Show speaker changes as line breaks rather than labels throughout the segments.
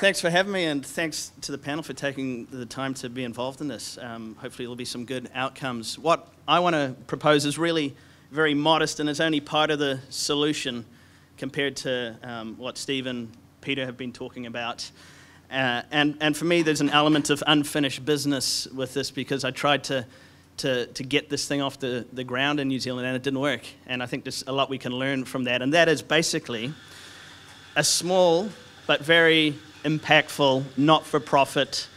Thanks for having me, and thanks to the panel for taking the time to be involved in this. Hopefully there'll be some good outcomes. What I want to propose is really very modest and is only part of the solution compared to what Steve and Peter have been talking about. And for me, there's an element of unfinished business with this because I tried to get this thing off the ground in New Zealand and it didn't work. And I think there's a lot we can learn from that. And that is basically a small but very impactful, not-for-profit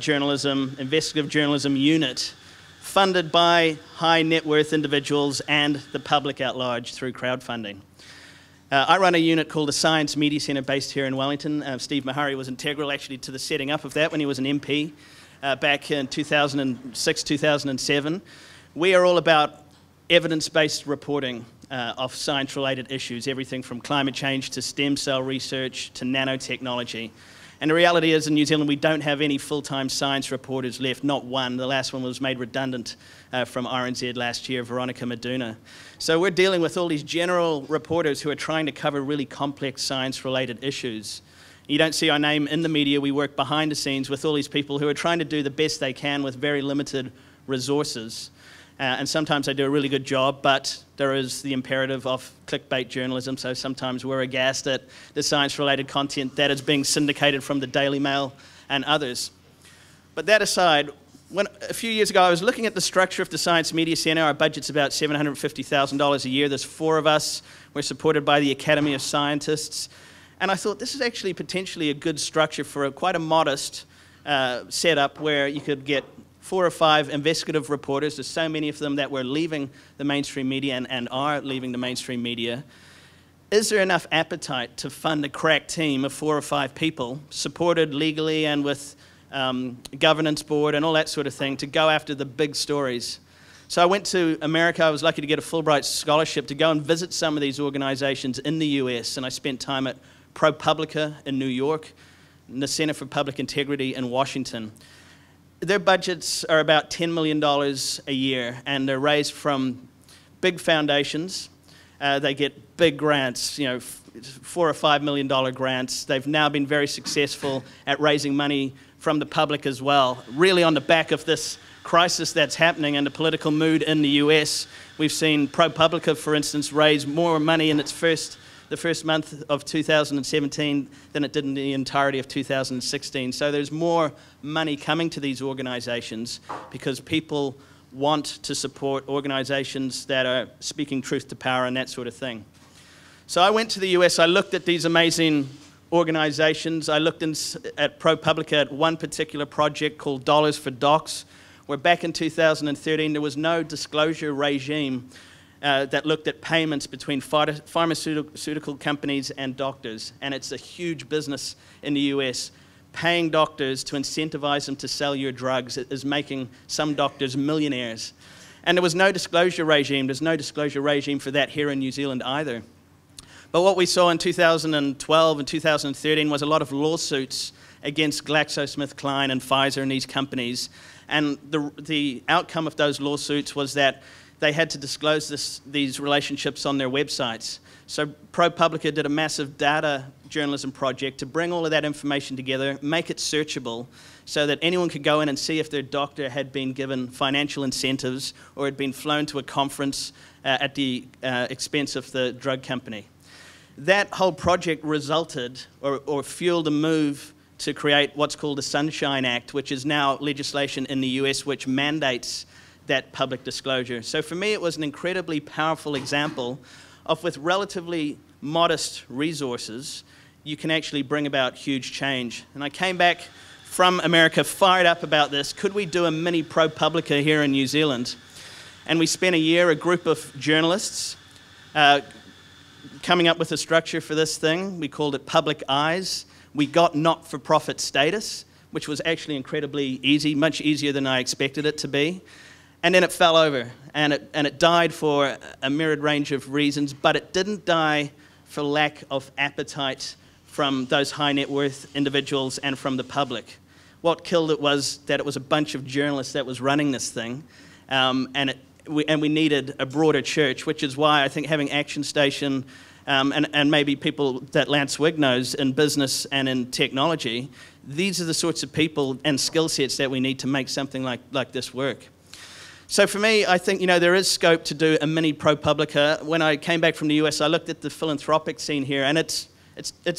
journalism, investigative journalism unit funded by high net worth individuals and the public at large through crowdfunding. I run a unit called the Science Media Centre based here in Wellington. Steve Mahari was integral actually to the setting up of that when he was an MP back in 2006, 2007. We are all about evidence-based reporting of science-related issues, everything from climate change to stem cell research to nanotechnology. And the reality is in New Zealand we don't have any full-time science reporters left, not one. The last one was made redundant from RNZ last year, Veronica Maduna. So we're dealing with all these general reporters who are trying to cover really complex science-related issues. You don't see our name in the media. We work behind the scenes with all these people who are trying to do the best they can with very limited resources. And sometimes they do a really good job, but there is the imperative of clickbait journalism, so sometimes we're aghast at the science-related content that is being syndicated from the Daily Mail and others. But that aside, a few years ago I was looking at the structure of the Science Media Centre. Our budget's about $750,000 a year. There's 4 of us. We're supported by the Academy of Scientists. And I thought this is actually potentially a good structure for quite a modest setup where you could get 4 or 5 investigative reporters. There's so many of them that were leaving the mainstream media and are leaving the mainstream media. Is there enough appetite to fund a crack team of 4 or 5 people, supported legally and with governance board and all that sort of thing, to go after the big stories? So I went to America. I was lucky to get a Fulbright scholarship to go and visit some of these organizations in the US, and I spent time at ProPublica in New York and the Center for Public Integrity in Washington. Their budgets are about $10 million a year, and they're raised from big foundations. They get big grants, $4 or $5 million grants. They've now been very successful at raising money from the public as well. Really on the back of this crisis that's happening and the political mood in the US, we've seen ProPublica, for instance, raise more money in the first month of 2017 than it did in the entirety of 2016. So there's more money coming to these organizations because people want to support organizations that are speaking truth to power and that sort of thing. So I went to the US, I looked at these amazing organizations. I looked at ProPublica at one particular project called Dollars for Docs, where back in 2013 there was no disclosure regime that looked at payments between pharmaceutical companies and doctors. And it's a huge business in the US. Paying doctors to incentivize them to sell your drugs is making some doctors millionaires. And there was no disclosure regime. There's no disclosure regime for that here in New Zealand either. But what we saw in 2012 and 2013 was a lot of lawsuits against GlaxoSmithKline and Pfizer and these companies. And the outcome of those lawsuits was that they had to disclose these relationships on their websites. So ProPublica did a massive data journalism project to bring all of that information together, make it searchable, so that anyone could go in and see if their doctor had been given financial incentives or had been flown to a conference at the expense of the drug company. That whole project resulted or fueled a move to create what's called the Sunshine Act, which is now legislation in the US which mandates that public disclosure. So for me, it was an incredibly powerful example of, with relatively modest resources, you can actually bring about huge change. And I came back from America fired up about this. Could we do a mini ProPublica here in New Zealand? And we spent a year, a group of journalists, coming up with a structure for this thing. We called it Public Eyes. We got not-for-profit status, which was actually incredibly easy, much easier than I expected it to be. And then it fell over, and it died for a myriad range of reasons, but it didn't die for lack of appetite from those high net worth individuals and from the public. What killed it was that it was a bunch of journalists that was running this thing, and we needed a broader church, which is why I think having Action Station and maybe people that Lance Wigg knows in business and in technology, these are the sorts of people and skill sets that we need to make something like this work. So for me, I think, there is scope to do a mini ProPublica. When I came back from the US, I looked at the philanthropic scene here, and it's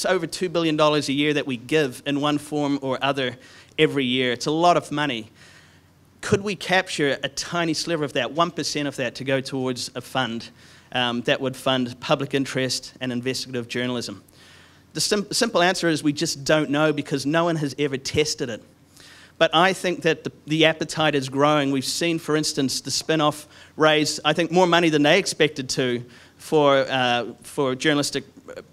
over $2 billion a year that we give in one form or other every year. It's a lot of money. Could we capture a tiny sliver of that, 1% of that, to go towards a fund that would fund public interest and investigative journalism? The simple answer is we just don't know, because no one has ever tested it. But I think that the appetite is growing. We've seen, for instance, the spin-off raise, I think, more money than they expected to for journalistic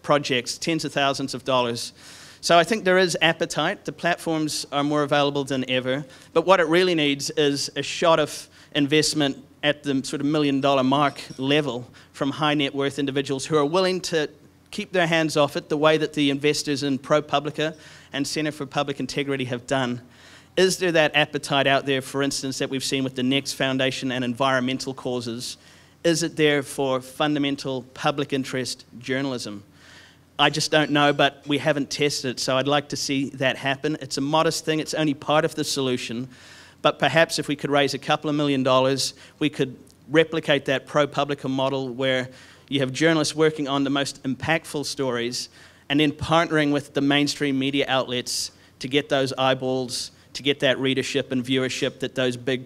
projects, tens of thousands of dollars. So I think there is appetite. The platforms are more available than ever. But what it really needs is a shot of investment at the sort of $1 million mark level from high net worth individuals who are willing to keep their hands off it the way that the investors in ProPublica and Centre for Public Integrity have done. Is there that appetite out there, for instance, that we've seen with the Next Foundation and environmental causes? Is it there for fundamental public interest journalism? I just don't know, but we haven't tested it, so I'd like to see that happen. It's a modest thing. It's only part of the solution. But perhaps if we could raise a couple of $1 million, we could replicate that ProPublica model where you have journalists working on the most impactful stories and then partnering with the mainstream media outlets to get those eyeballs, to get that readership and viewership that those big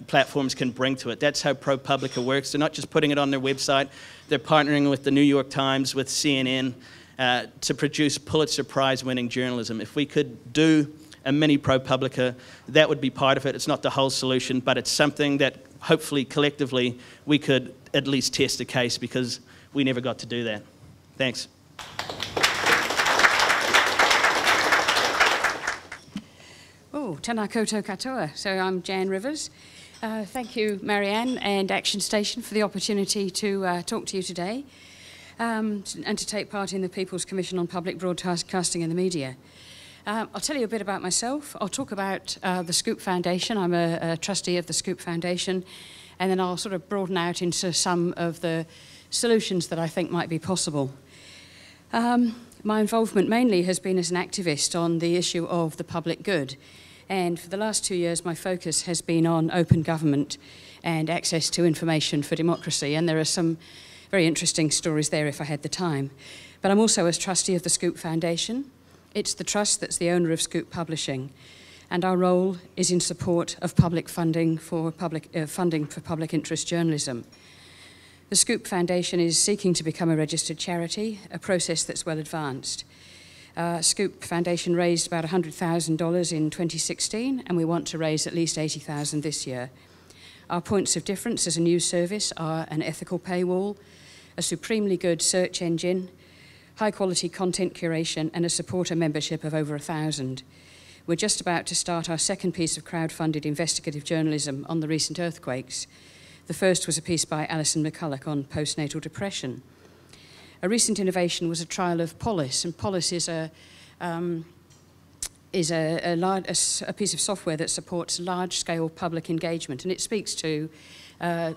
platforms can bring to it. That's how ProPublica works. They're not just putting it on their website. They're partnering with the New York Times, with CNN, to produce Pulitzer Prize-winning journalism. If we could do a mini ProPublica, that would be part of it. It's not the whole solution, but it's something that hopefully collectively we could at least test a case, because we never got to do that. Thanks.
Oh, tēnā koutou katoa. So I'm Jan Rivers. Thank you, Marianne and Action Station, for the opportunity to talk to you today and to take part in the People's Commission on Public Broadcasting and the Media. I'll tell you a bit about myself. I'll talk about the Scoop Foundation. I'm a trustee of the Scoop Foundation, and then I'll sort of broaden out into some of the solutions that I think might be possible. My involvement mainly has been as an activist on the issue of the public good. And for the last 2 years, my focus has been on open government and access to information for democracy. And there are some very interesting stories there if I had the time. But I'm also as trustee of the Scoop Foundation. It's the trust that's the owner of Scoop Publishing. And our role is in support of public funding for public interest journalism. The Scoop Foundation is seeking to become a registered charity, a process that's well advanced. Scoop Foundation raised about $100,000 in 2016, and we want to raise at least $80,000 this year. Our points of difference as a news service are an ethical paywall, a supremely good search engine, high-quality content curation, and a supporter membership of over 1,000. We're just about to start our second piece of crowd-funded investigative journalism on the recent earthquakes. The first was a piece by Alison McCulloch on postnatal depression. A recent innovation was a trial of Polis, and Polis is a piece of software that supports large-scale public engagement, and it speaks to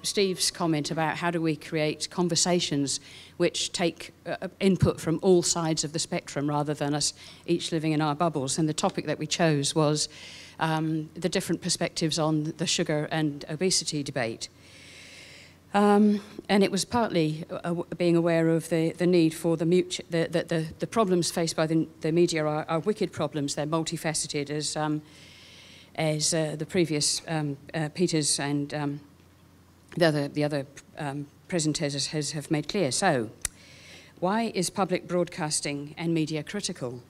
Steve's comment about how do we create conversations which take input from all sides of the spectrum rather than us each living in our bubbles. And the topic that we chose was the different perspectives on the sugar and obesity debate. And it was partly being aware of the need for the problems faced by the media are wicked problems. They're multifaceted, as the previous Peters and the other presenters have made clear. So, why is public broadcasting and media critical?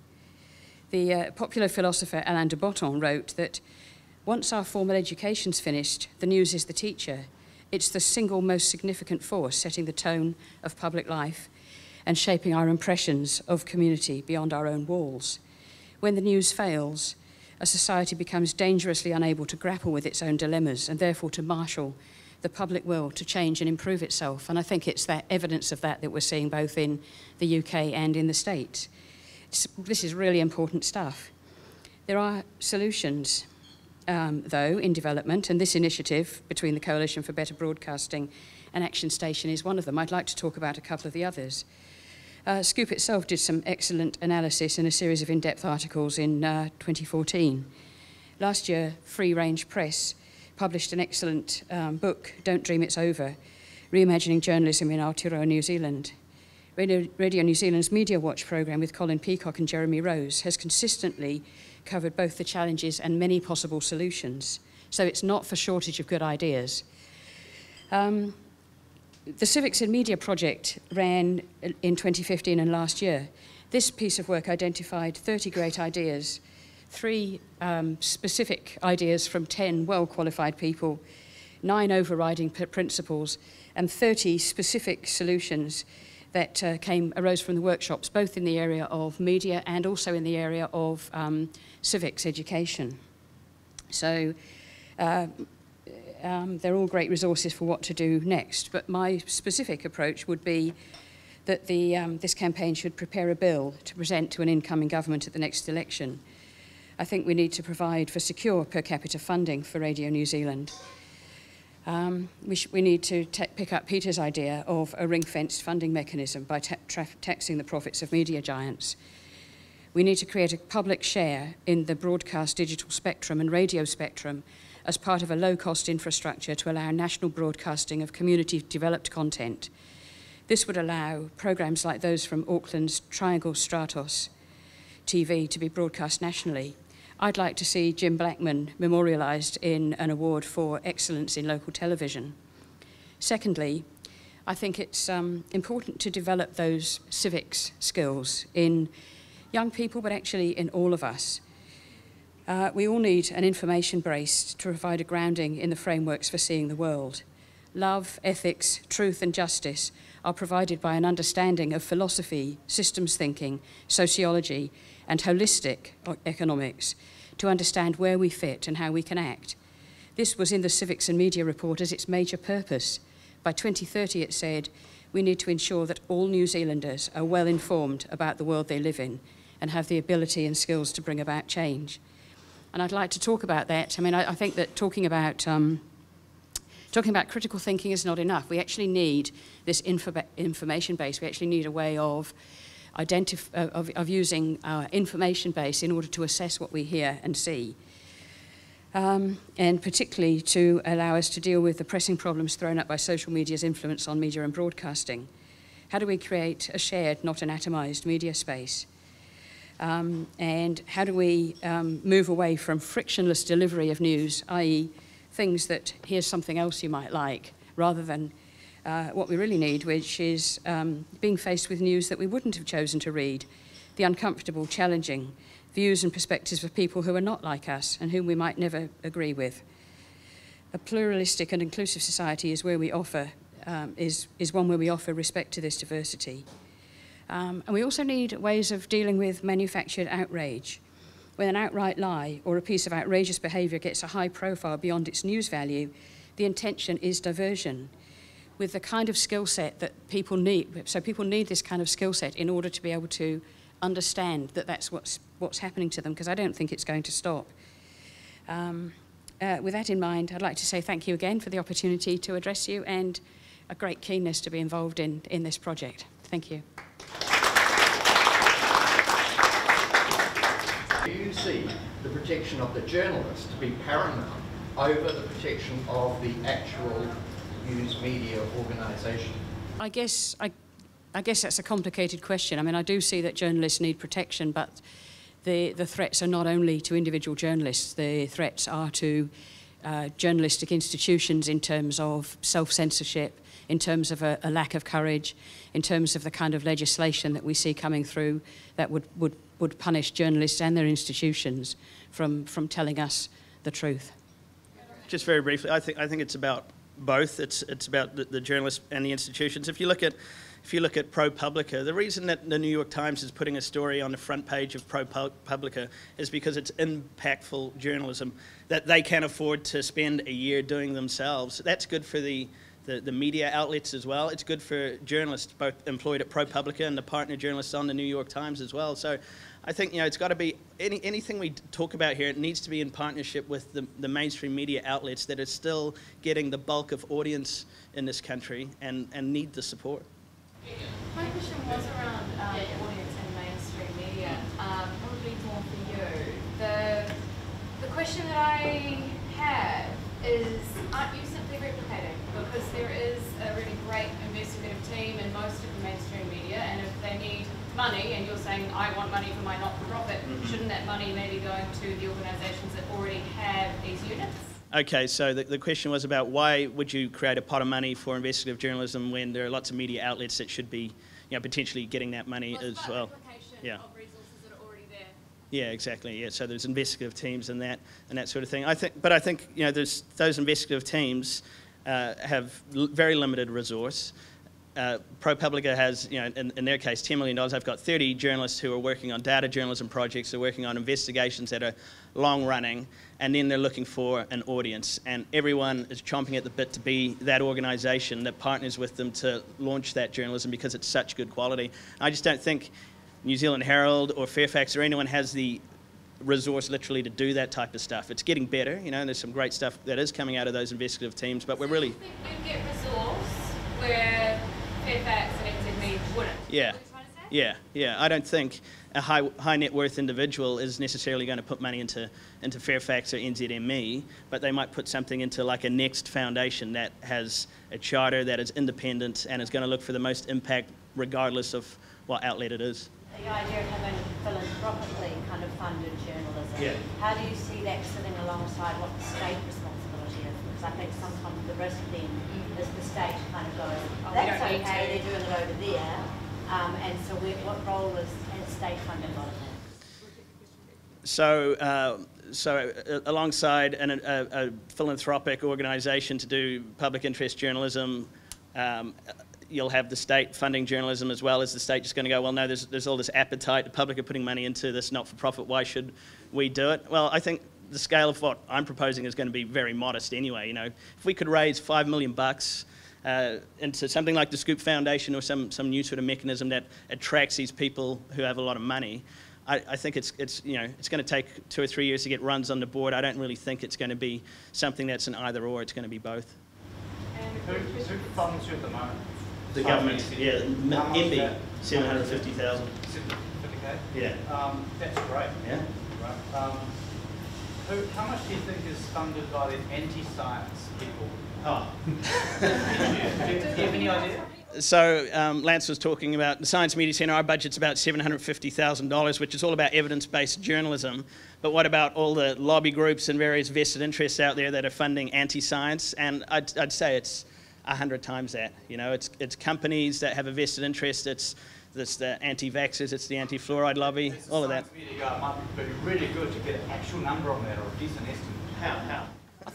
The popular philosopher Alain de Botton wrote that once our formal education's finished, the news is the teacher. It's the single most significant force setting the tone of public life and shaping our impressions of community beyond our own walls. When the news fails, a society becomes dangerously unable to grapple with its own dilemmas and therefore to marshal the public will to change and improve itself. And I think it's that evidence of that we're seeing both in the UK and in the States. This is really important stuff. There are solutions, though, in development, and this initiative between the Coalition for Better Broadcasting and Action Station is one of them. I'd like to talk about a couple of the others. Scoop itself did some excellent analysis in a series of in-depth articles in 2014. Last year, Free Range Press published an excellent book, Don't Dream It's Over, Reimagining Journalism in Aotearoa, New Zealand. Radio New Zealand's Media Watch programme with Colin Peacock and Jeremy Rose has consistently covered both the challenges and many possible solutions. So it's not for shortage of good ideas. The Civics and Media project ran in 2015 and last year. This piece of work identified 30 great ideas, 3 specific ideas from 10 well-qualified people, 9 overriding principles, and 30 specific solutions that arose from the workshops, both in the area of media and also in the area of civics education. So they're all great resources for what to do next, but my specific approach would be that this campaign should prepare a bill to present to an incoming government at the next election. I think we need to provide for secure per capita funding for Radio New Zealand. We need to pick up Peter's idea of a ring-fenced funding mechanism by taxing the profits of media giants. We need to create a public share in the broadcast digital spectrum and radio spectrum as part of a low-cost infrastructure to allow national broadcasting of community-developed content. This would allow programmes like those from Auckland's Triangle Stratos TV to be broadcast nationally. I'd like to see Jim Blackman memorialised in an award for excellence in local television. Secondly, I think it's important to develop those civics skills in young people, but actually in all of us. We all need an information base to provide a grounding in the frameworks for seeing the world. Love, ethics, truth and justice are provided by an understanding of philosophy, systems thinking, sociology and holistic economics to understand where we fit and how we can act. This was in the Civics and Media Report as its major purpose. By 2030 it said, we need to ensure that all New Zealanders are well informed about the world they live in and have the ability and skills to bring about change. And I'd like to talk about that. I mean, I think that talking about critical thinking is not enough. We actually need this information base. We actually need a way of using our information base in order to assess what we hear and see. And particularly to allow us to deal with the pressing problems thrown up by social media's influence on media and broadcasting. How do we create a shared, not an atomised media space? And how do we move away from frictionless delivery of news, i.e. things that here's something else you might like, rather than what we really need, which is being faced with news that we wouldn't have chosen to read, the uncomfortable, challenging views and perspectives of people who are not like us and whom we might never agree with. A pluralistic and inclusive society is where we offer, is one where we offer respect to this diversity. And we also need ways of dealing with manufactured outrage. When an outright lie or a piece of outrageous behaviour gets a high profile beyond its news value, the intention is diversion. With the kind of skill set that people need, so people need this kind of skill set in order to be able to understand that that's what's happening to them, because I don't think it's going to stop. With that in mind, I'd like to say thank you again for the opportunity to address you and a great keenness to be involved in this project. Thank you.
Do you see the protection of the journalist to be paramount over the protection of the actual news media organisation?
I guess that's a complicated question. I mean, I do see that journalists need protection, but the threats are not only to individual journalists. The threats are to journalistic institutions in terms of self-censorship, in terms of a lack of courage, in terms of the kind of legislation that we see coming through that would punish journalists and their institutions from telling us the truth.
Just very briefly, I think it's about both. It's about the journalists and the institutions. If you look at ProPublica, the reason that the New York Times is putting a story on the front page of ProPublica is because it's impactful journalism that they can't afford to spend a year doing themselves. That's good for the the media outlets as well. It's good for journalists, both employed at ProPublica and the partner journalists on the New York Times as well. So I think, it's got to be, anything we talk about here, it needs to be in partnership with the mainstream media outlets that are still getting the bulk of audience in this country and need the support.
My question was around audience and mainstream media, probably more for you. The question that I have is, aren't you simply replicating? Because there is a really great investigative team in most of the mainstream media, and if they need money, and you're saying, I want money for my not-for-profit, shouldn't that money maybe go to the organisations that already have these units? Okay,
so the question was about why would you create a pot of money for investigative journalism when there are lots of media outlets that should be, potentially getting that money as well. Yeah. Of resources that are already there. Yeah, exactly. Yeah, so there's investigative teams and that sort of thing. I think there's those investigative teams have very limited resource. ProPublica has, in their case, $10 million. I've got 30 journalists who are working on data journalism projects, they're working on investigations that are long-running, and then they're looking for an audience. And everyone is chomping at the bit to be that organisation that partners with them to launch that journalism because it's such good quality. I just don't think New Zealand Herald or Fairfax or anyone has the resource literally to do that type of stuff. It's getting better, and there's some great stuff that is coming out of those investigative teams, but we're really...
Do you think you get resource where Fairfax and NZME wouldn't?
Yeah. I don't think a high net worth individual is necessarily going to put money into Fairfax or NZME, but they might put something into like a Next Foundation that has a charter that is independent and is going to look for the most impact regardless of what outlet it is.
The idea of having philanthropically kind of funded journalism, how do you see that sitting alongside what the state responsibility is? Because I think sometimes the risk then is the state kind of goes, that's okay, they're doing it over there, and so what role is state funding on that?
So alongside a philanthropic organisation to do public interest journalism, you'll have the state funding journalism as well. As the state just going to go, well, no, there's all this appetite, the public are putting money into this not-for-profit, why should we do it? Well, I think the scale of what I'm proposing is going to be very modest anyway. If we could raise $5 million into something like the Scoop Foundation or some new sort of mechanism that attracts these people who have a lot of money, I think it's going to take 2 or 3 years to get runs on the board. I don't really think it's going to be something that's an either or. It's going to be both.
Who funds you at the moment?
The government, MB, 750,000.
750K?
Yeah.
That's great.
Yeah.
Right. How much do you think is funded by the anti-science people?
Oh.
Do you have any idea?
So Lance was talking about the Science Media Centre. Our budget's about $750,000, which is all about evidence-based journalism. But what about all the lobby groups and various vested interests out there that are funding anti-science? And I'd say it's 100 times that. It's companies that have a vested interest. It's the anti-vaxxers, it's the anti-fluoride lobby, all of that.
It might be really good to get an actual number on that or a decent estimate.
How?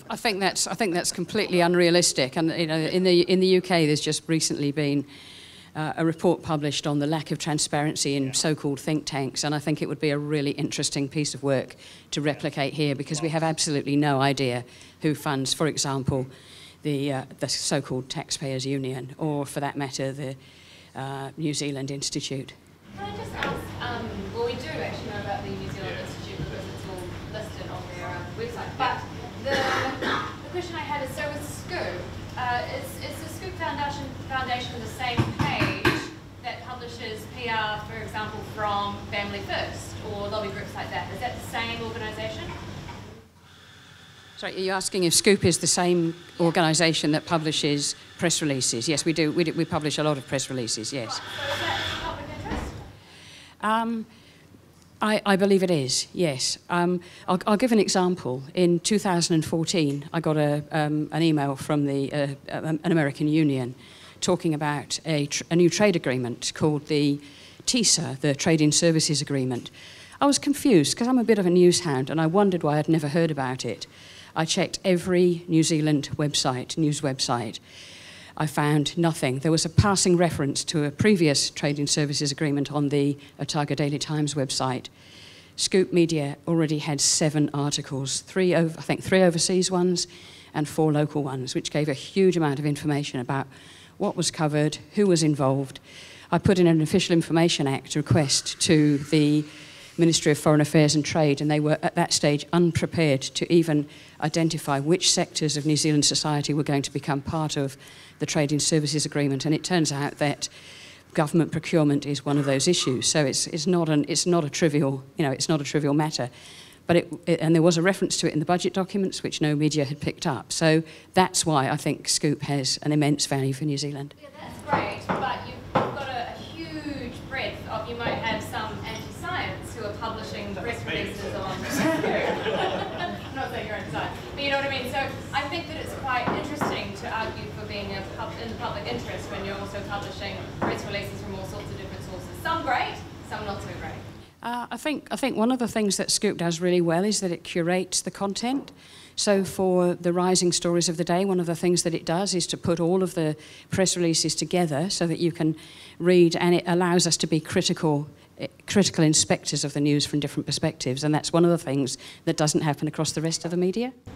I think that's completely unrealistic. And in the UK, there's just recently been a report published on the lack of transparency in so-called think tanks, and I think it would be a really interesting piece of work to replicate here because we have absolutely no idea who funds, for example, the so-called Taxpayers Union, or for that matter, the New Zealand Institute.
Can I just ask, well, we do actually know about the New Zealand Institute because it's all listed on their website, but the question I had is, so with Scoop, is the Scoop Foundation the same page that publishes PR, for example, from Family First or lobby groups like that? Is that the same organisation?
Sorry, are you asking if Scoop is the same organisation that publishes press releases? Yes, we do. We publish a lot of press releases, yes.
Right. So is that public interest?
I believe it is, yes. I'll give an example. In 2014, I got an email from an American union talking about a new trade agreement called the TISA, the Trading Services Agreement. I was confused because I'm a bit of a news hound and I wondered why I'd never heard about it. I checked every New Zealand news website. I found nothing. There was a passing reference to a previous trading services agreement on the Otago Daily Times website. Scoop Media already had 7 articles, 3 overseas ones and 4 local ones, which gave a huge amount of information about what was covered, who was involved. I put in an Official Information Act request to the Ministry of Foreign Affairs and Trade, and they were at that stage unprepared to even identify which sectors of New Zealand society were going to become part of the Trading Services Agreement. And it turns out that government procurement is one of those issues. So it's not a trivial, it's not a trivial matter. But and there was a reference to it in the budget documents, which no media had picked up. So that's why I think Scoop has an immense value for New Zealand.
Yeah, that's great, but you've got a huge breadth of, you might have some anti-science who are publishing press releases on I'm not saying you're anti-science, but you know what I mean. So I think that it's quite interesting to argue for being in the public interest when you're also publishing press releases from all sorts of different sources. Some great, some not so great.
I think one of the things that Scoop does really well is that it curates the content. So for the rising stories of the day, one of the things that it does is to put all of the press releases together so that you can read, and it allows us to be critical inspectors of the news from different perspectives, and that's one of the things that doesn't happen across the rest of the media.